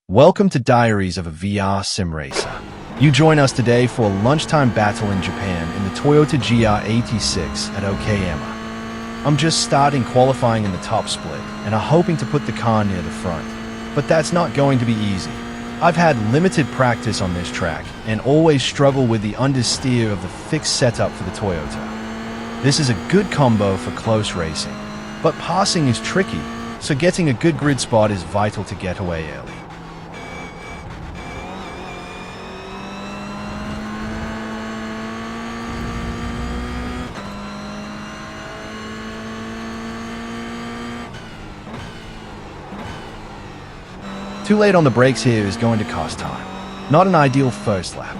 Welcome to Diaries of a VR Simracer. You join us today for a lunchtime battle in Japan in the Toyota GR86 at Okayama. I'm just starting qualifying in the top split, and I'm hoping to put the car near the front. But that's not going to be easy. I've had limited practice on this track, and always struggle with the understeer of the fixed setup for the Toyota. This is a good combo for close racing, but passing is tricky, so getting a good grid spot is vital to get away early. Too late on the brakes here is going to cost time. Not an ideal first lap.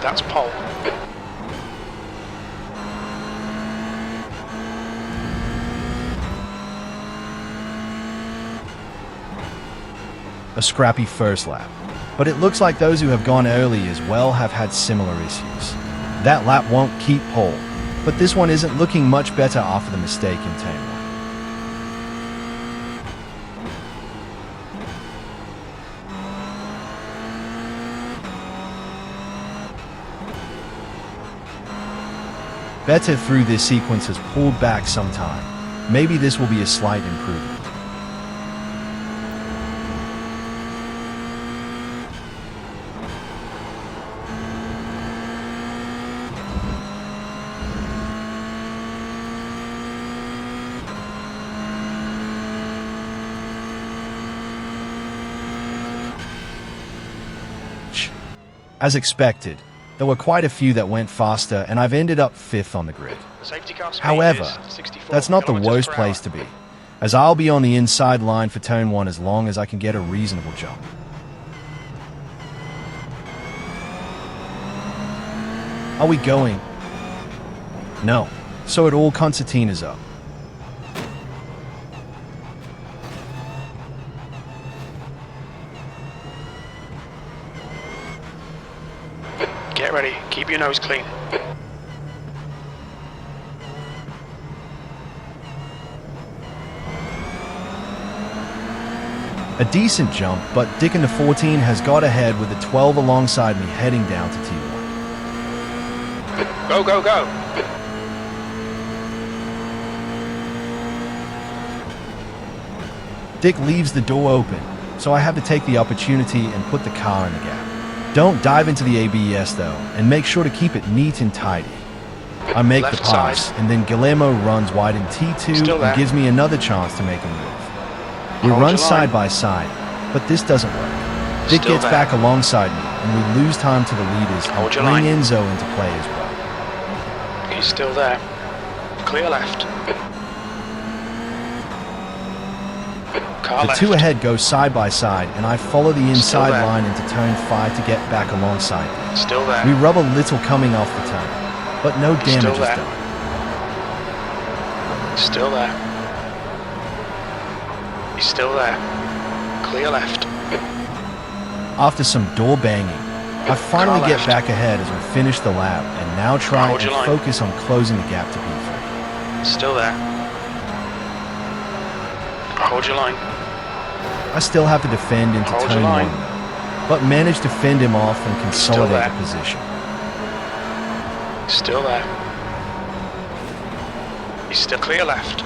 That's pole. A scrappy first lap. But it looks like those who have gone early as well have had similar issues. That lap won't keep pole, but this one isn't looking much better after the mistake in turn 1. Better through this sequence has pulled back some time. Maybe this will be a slight improvement. As expected, there were quite a few that went faster, and I've ended up 5th on the grid. However, that's not the worst place to be, as I'll be on the inside line for turn 1 as long as I can get a reasonable jump. Are we going? No. So it all concertina's up. Get ready, keep your nose clean. A decent jump, but Dick in the 14 has got ahead with the 12 alongside me heading down to T1. Go, go, go! Dick leaves the door open, so I have to take the opportunity and put the car in the gap. Don't dive into the ABS though, and make sure to keep it neat and tidy. I make Left the pass, side. and then Guillermo runs wide in T2 and gives me another chance to make a move. We Hold run your side line. by side, but this doesn't work. Dick Still gets there. back alongside me, and we lose time to the leaders Hold and your bring line. Enzo into play as well. He's still there. Clear left. Car The left. two ahead go side by side, and I follow the inside there. line into turn 5 to get back alongside Dick. Still there. We rub a little coming off the turn, but no He's damage still is there. done. Still there. He's still there. Clear left. After some door banging, I finally Car get left. back ahead as we finish the lap and now try Hold and your line. focus on closing the gap to P3. Still there. Hold your line. I still have to defend into Hold turn your 1 line. though, but manage to fend him off and consolidate there. the position. Still there. He's still clear left.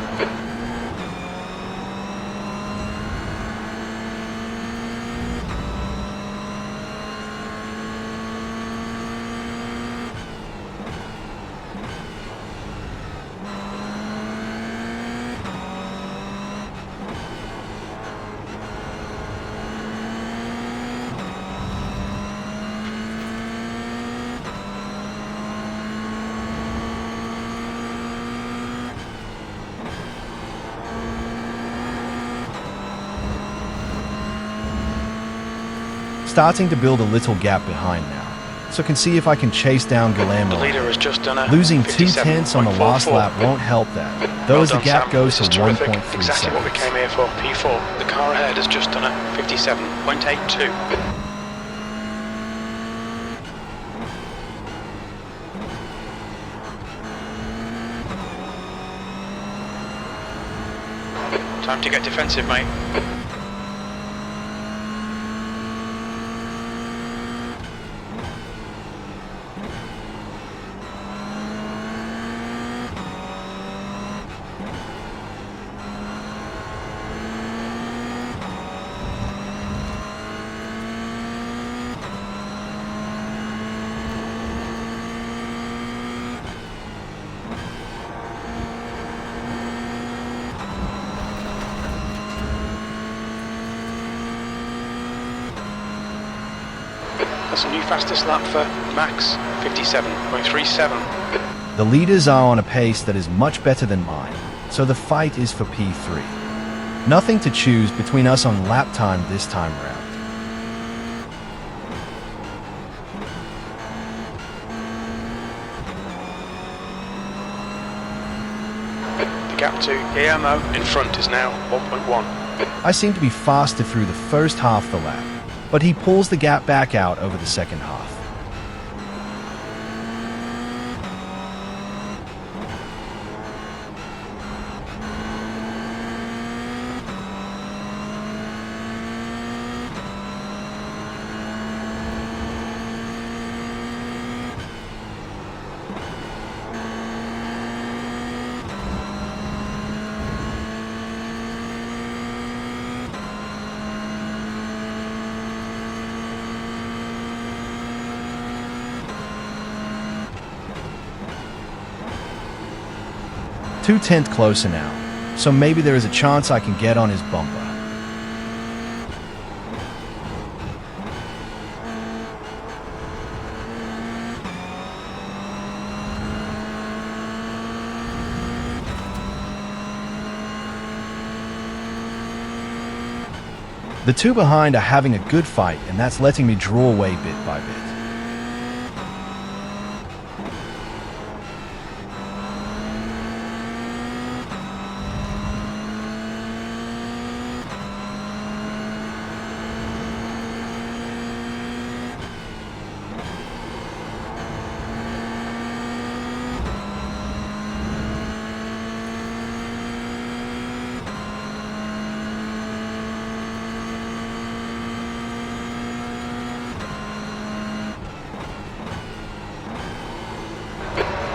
starting to build a little gap behind now, so can see if I can chase down Guillermo. The leader has just done a Losing 2 tenths on the last 57.44. lap won't help that, though Well as the done, gap Sam. goes This to is terrific. 1.3 Exactly what we seconds. came here for. P4. The car ahead has just done a 57.82. Time to get defensive, mate. That's a new fastest lap for Max, 57.37. The leaders are on a pace that is much better than mine, so the fight is for P3. Nothing to choose between us on lap time this time round. The gap to Okayama in front is now 1.1. I seem to be faster through the first half of the lap, but he pulls the gap back out over the second half. Two tenths closer now, so maybe there is a chance I can get on his bumper. The two behind are having a good fight, and that's letting me draw away bit by bit.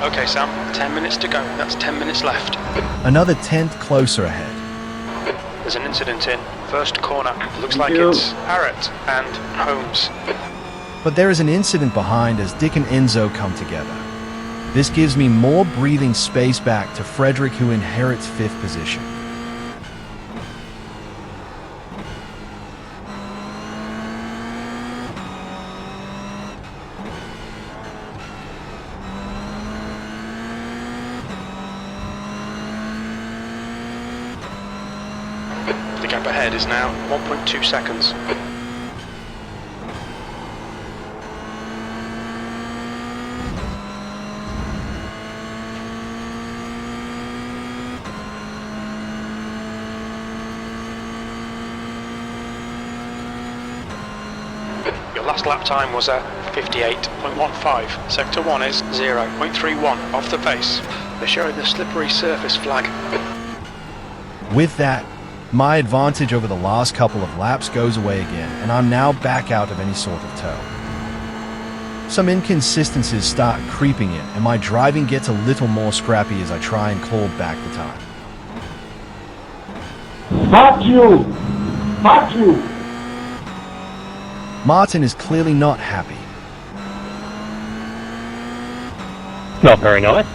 Okay, Sam, 10 minutes to go. That's 10 minutes left. Another tenth closer ahead. There's an incident in first corner. Looks like it's Barrett and Holmes. But there is an incident behind as Dick and Enzo come together. This gives me more breathing space back to Frederick, who inherits 5th position. The gap ahead is now 1.2 seconds. Your last lap time was a 58.15. Sector 1 is 0.31 off the pace. They're showing the slippery surface flag. With that, my advantage over the last couple of laps goes away again, and I'm now back out of any sort of tow. Some inconsistencies start creeping in, and my driving gets a little more scrappy as I try and claw back the time. Fuck you! Fuck you! Martin is clearly not happy. Not very nice.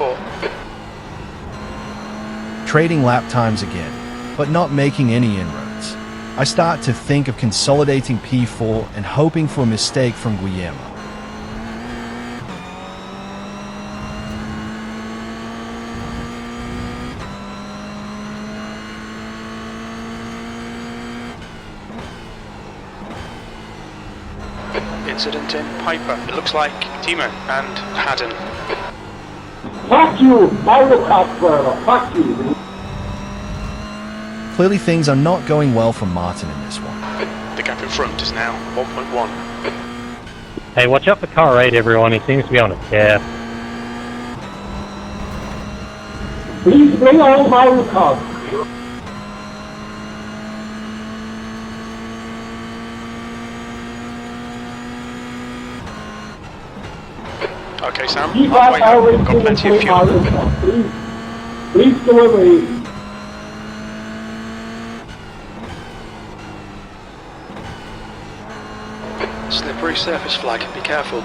4. Trading lap times again, but not making any inroads. I start to think of consolidating P4 and hoping for a mistake from Guillermo. Incident in Piper. It looks like Timo and Haddon. Fuck you, Mario Kart driver, fuck you. Clearly things are not going well for Martin in this one. The gap in front is now 1.1. Hey, watch out for car 8, everyone. He seems to be on a tear. Please bring all Mario Kart. Okay, Sam. Keep Halfway up home. We've got plenty of fuel. Please deliver. Slippery surface flag. Be careful.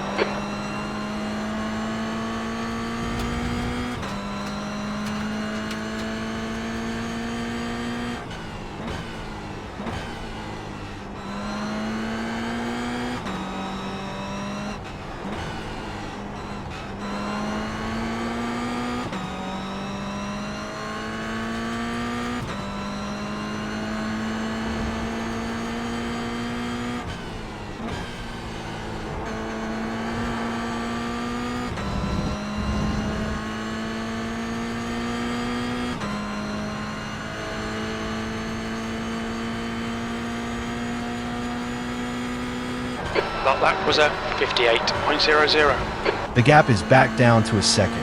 That lap was a 58.00. The gap is back down to a second,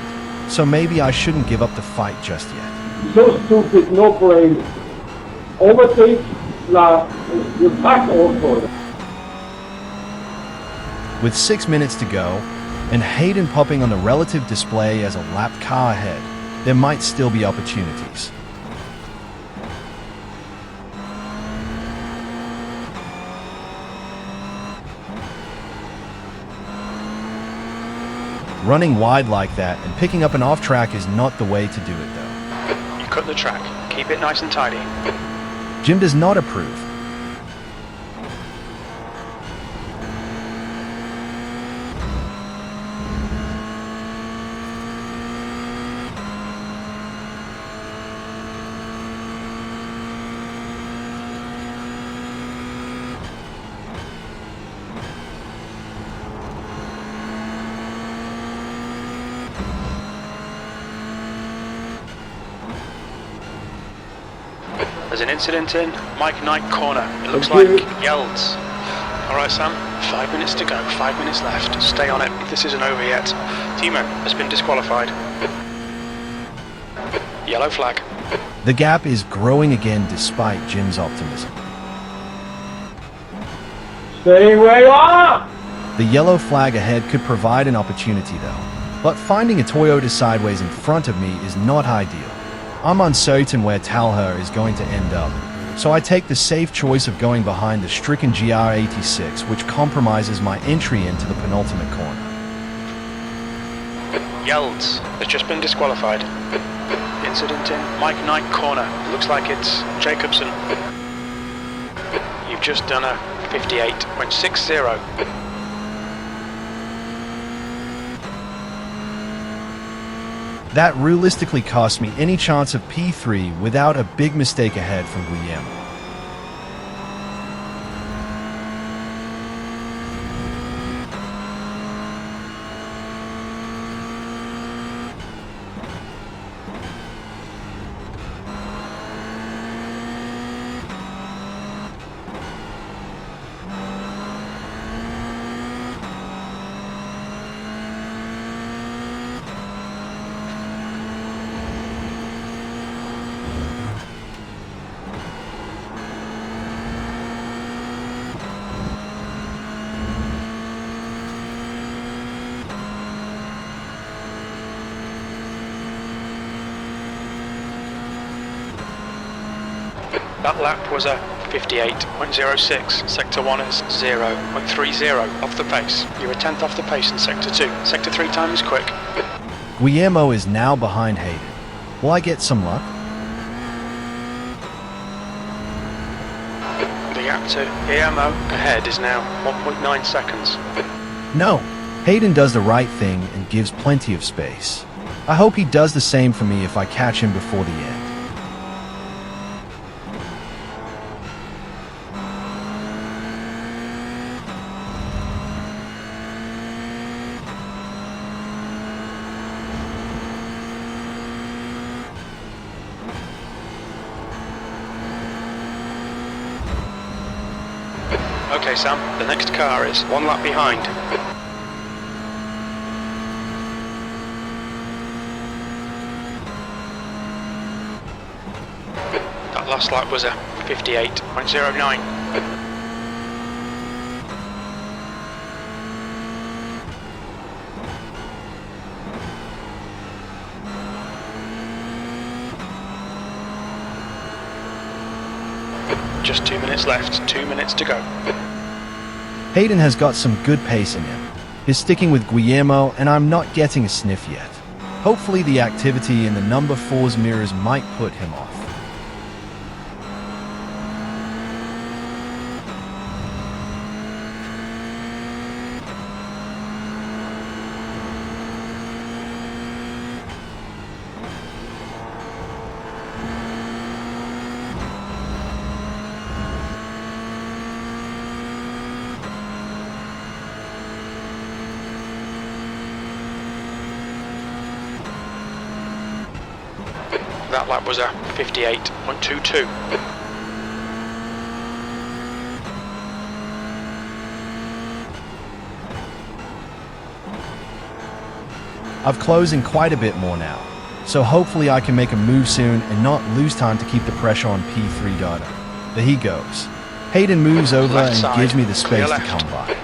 so maybe I shouldn't give up the fight just yet. So stupid, no brain. Overtake last, you pass also. With 6 minutes to go, and Hayden popping on the relative display as a lap car ahead, there might still be opportunities. Running wide like that and picking up an off-track is not the way to do it though. You cut the track. Keep it nice and tidy. Jim does not approve. There's an incident in Mike Knight corner. It looks like Yelds. Alright Sam, 5 minutes to go, 5 minutes left. Stay on it, this isn't over yet. Timo has been disqualified. Yellow flag. The gap is growing again despite Jim's optimism. Stay where you are! The yellow flag ahead could provide an opportunity though, but finding a Toyota sideways in front of me is not ideal. I'm uncertain where Talher is going to end up, so I take the safe choice of going behind the stricken GR86, which compromises my entry into the penultimate corner. Yelds has just been disqualified. Incident in Mike Knight corner. Looks like it's Jacobson. You've just done a 58.60. That realistically cost me any chance of P3 without a big mistake ahead from Guillermo. That lap was a 58.06. Sector 1 is 0.30 off the pace. You're a tenth off the pace in Sector 2. Sector 3 time is quick. Guillermo is now behind Hayden. Will I get some luck? The gap to Okayama ahead is now 1.9 seconds. No. Hayden does the right thing and gives plenty of space. I hope he does the same for me if I catch him before the end. Okay, Sam, the next car is one lap behind. That last lap was a 58.09. Just 2 minutes left, 2 minutes to go. Hayden has got some good pace in him. He's sticking with Guillermo, and I'm not getting a sniff yet. Hopefully the activity in the number 4's mirrors might put him off. That lap was a 58.22. I've closed in quite a bit more now, so hopefully I can make a move soon and not lose time to keep the pressure on P3 data. There he goes. Hayden moves over Left and side, gives me the space clear to left. come by.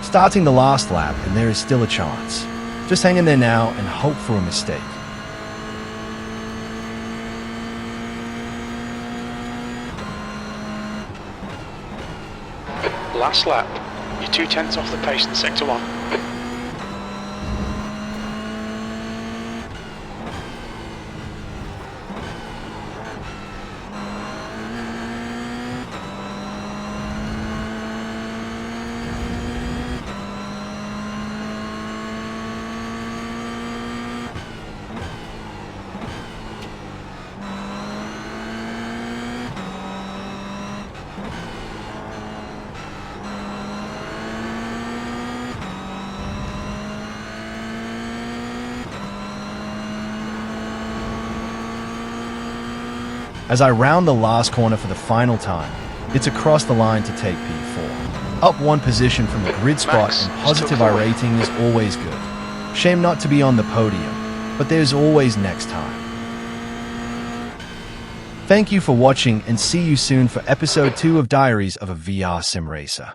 Starting the last lap, and there is still a chance. Just hang in there now and hope for a mistake. Last lap. You're 2/10 off the pace in sector 1. As I round the last corner for the final time, it's across the line to take P4. Up one position from the grid spot Max, and positive still iRacing is always good. Shame not to be on the podium, but there's always next time. Thank you for watching and see you soon for episode 2 of Diaries of a VR Simracer.